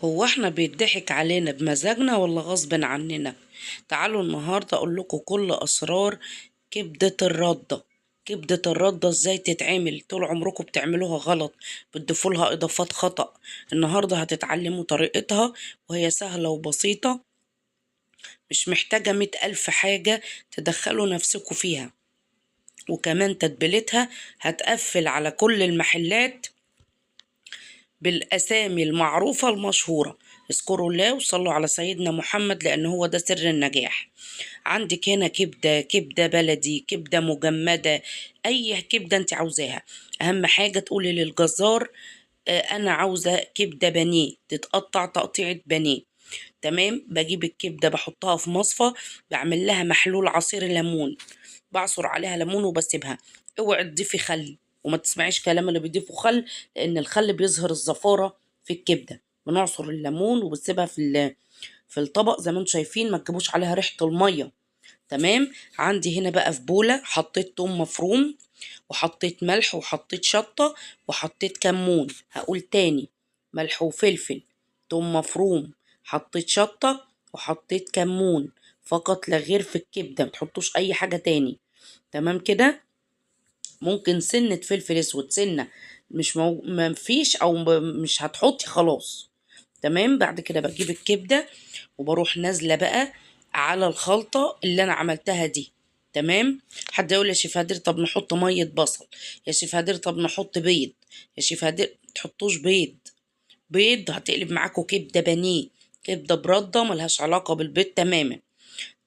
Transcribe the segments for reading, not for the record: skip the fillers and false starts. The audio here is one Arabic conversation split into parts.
هو احنا بيضحك علينا بمزاجنا ولا غصب عننا؟ تعالوا النهاردة اقول لكم كل اسرار كبدة الردة. كبدة الردة ازاي تتعمل؟ طول عمركم بتعملوها غلط، بتضيفوا لها اضافات خطأ. النهاردة هتتعلموا طريقتها وهي سهلة وبسيطة، مش محتاجة 100,000 حاجة تدخلوا نفسكم فيها. وكمان تتبيلتها هتقفل على كل المحلات بالأسامي المعروفة المشهورة. اذكروا الله وصلوا على سيدنا محمد لأن هو ده سر النجاح. عندك هنا كبدة بلدي، كبدة مجمدة، أي كبدة أنت عاوزاها. أهم حاجة تقولي للجزار أنا عاوزة كبدة بانيه تتقطع تقطيعة بانيه. تمام، بجيب الكبدة بحطها في مصفى، بعمل لها محلول عصير ليمون، بعصر عليها ليمون وبسيبها. اوعي تضيفي خل، وما تسمعيش كلام اللي بيضيفوا خل، لان الخل بيظهر الزفارة في الكبدة. بنعصر الليمون وبتسيبها في الطبق زي ما انتم شايفين، ما تجيبوش عليها ريحة المية. تمام. عندي هنا بقى في بولة حطيت توم مفروم، وحطيت ملح، وحطيت شطة، وحطيت كمون. هقول تاني: ملح وفلفل، توم مفروم، حطيت شطة، وحطيت كمون فقط لا غير في الكبدة، متحطوش اي حاجة تاني. تمام كده. ممكن سنة فلفل اسود، سنة، مش مفيش او مش هتحطي خلاص. تمام. بعد كده بجيب الكبدة وبروح نازلة بقى على الخلطة اللي انا عملتها دي. تمام. حد يقول يا شيف هدير طب نحط مية بصل، يا شيف هدير طب نحط بيض، يا شيف هدير تحطوش بيض. بيض هتقلب معاكوا كبدة بانيه، كبدة برده ملهاش علاقة بالبيض تماما.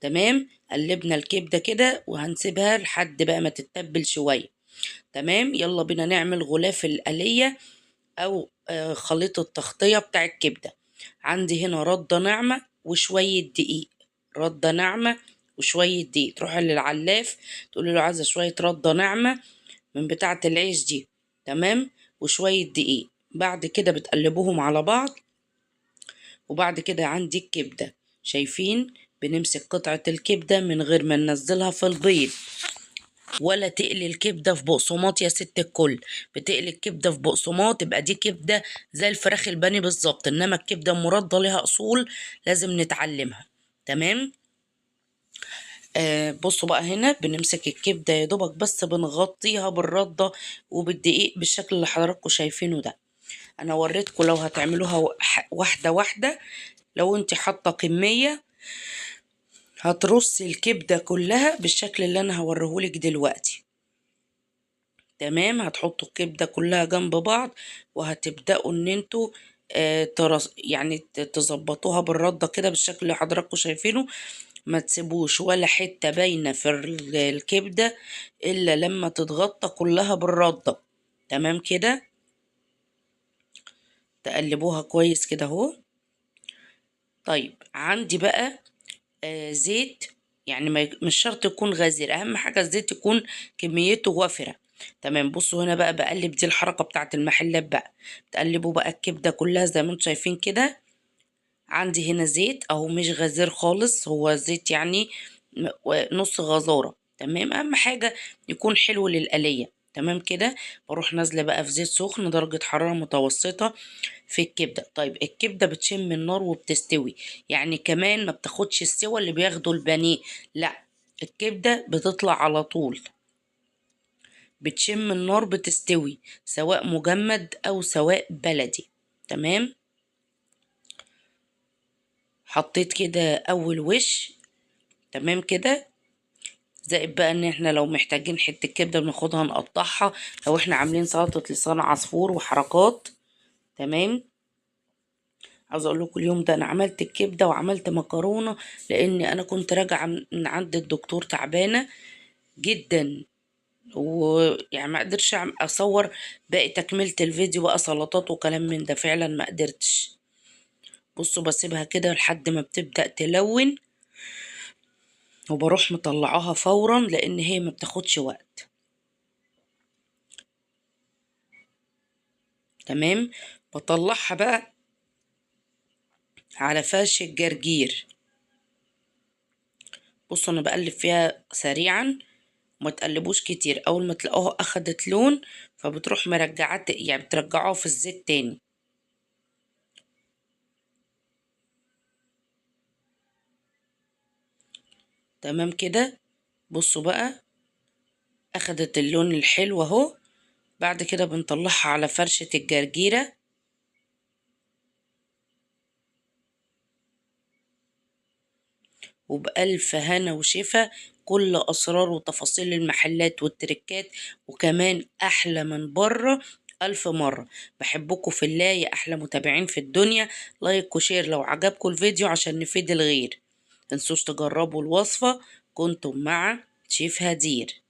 تمام. قلبنا الكبدة كده وهنسيبها لحد بقى ما تتبل شوية. تمام. يلا بينا نعمل غلاف الآلية أو خليط التغطية بتاع الكبدة. عندي هنا ردة ناعمة وشوية دقيق. ردة ناعمة وشوية دقيق. تروحي للعلاف تقولي له عايزة شوية ردة ناعمة من بتاعة العيش دي. تمام. وشوية دقيق. بعد كده بتقلبوهم على بعض. وبعد كده عندي الكبدة، شايفين؟ بنمسك قطعة الكبدة من غير ما ننزلها في البيض، ولا تقلي الكبدة في بقسماط يا ست الكل. بتقلي الكبدة في بقسماط يبقى دي كبدة زي الفراخ الباني بالظبط، انما الكبدة المردة لها اصول لازم نتعلمها. تمام. بصوا بقى، هنا بنمسك الكبدة يا دوبك بس بنغطيها بالردة وبالدقيق بالشكل اللي حضراتكم شايفينه ده. انا وريتكم لو هتعملوها واحدة واحدة. لو انت حاطة كمية هترصي الكبدة كلها بالشكل اللي انا هوريهولك دلوقتي. تمام. هتحطوا الكبدة كلها جنب بعض وهتبدأوا ان انتوا يعني تظبطوها بالردة كده بالشكل اللي حضراتكم شايفينه. ما تسيبوش ولا حتة باينة في الكبدة الا لما تتغطى كلها بالردة. تمام كده. تقلبوها كويس كده اهو. طيب عندي بقى زيت، يعني مش شرط يكون غزير، اهم حاجة الزيت يكون كميته وافرة. تمام. بصوا هنا بقى بقلب، دي الحركة بتاعت المحلات بقى. تقلبوا بقى الكبدة كلها زي ما انتم شايفين كده. عندي هنا زيت اهو، مش غزير خالص، هو زيت يعني نص غزارة. تمام. اهم حاجة يكون حلو للقلية. تمام كده. بروح نازلة بقى في زيت سخن درجة حرارة متوسطة في الكبدة. طيب الكبدة بتشم النار وبتستوي، يعني كمان ما بتاخدش السوى اللي بياخده البانيه، لا، الكبدة بتطلع على طول، بتشم النار بتستوي، سواء مجمد او سواء بلدي. تمام. حطيت كده اول وش. تمام كده. زائد بقى ان احنا لو محتاجين حتة كبدة بناخدها نقطعها، لو احنا عاملين سلطة لسان عصفور وحركات. تمام. عاوزه اقول لكم اليوم ده انا عملت الكبده وعملت مكرونه، لان انا كنت راجعه من عند الدكتور تعبانه جدا، ويعني ما قدرش اصور باقي تكمله الفيديو بقى سلطات وكلام من ده، فعلا ما قدرتش. بصوا بسيبها كده لحد ما بتبدا تلون، وبروح مطلعاها فورا لان هي ما بتاخدش وقت. تمام. بطلعها بقى على فرش الجرجير. بصوا انا بقلب فيها سريعا، وما تقلبوش كتير. اول ما تلاقوها اخدت لون فبتروح مرجعات، يعني بترجعوها في الزيت تاني. تمام كده. بصوا بقى، اخدت اللون الحلو اهو. بعد كده بنطلعها على فرشة الجرجيرة، وبألف هنا وشفا. كل أسرار وتفاصيل المحلات والتركات، وكمان أحلى من بره ألف مرة. بحبكم في الله يا أحلى متابعين في الدنيا. لايك وشير لو عجبكم الفيديو عشان نفيد الغير. متنسوش تجربوا الوصفة. كنتم مع شيف هدير.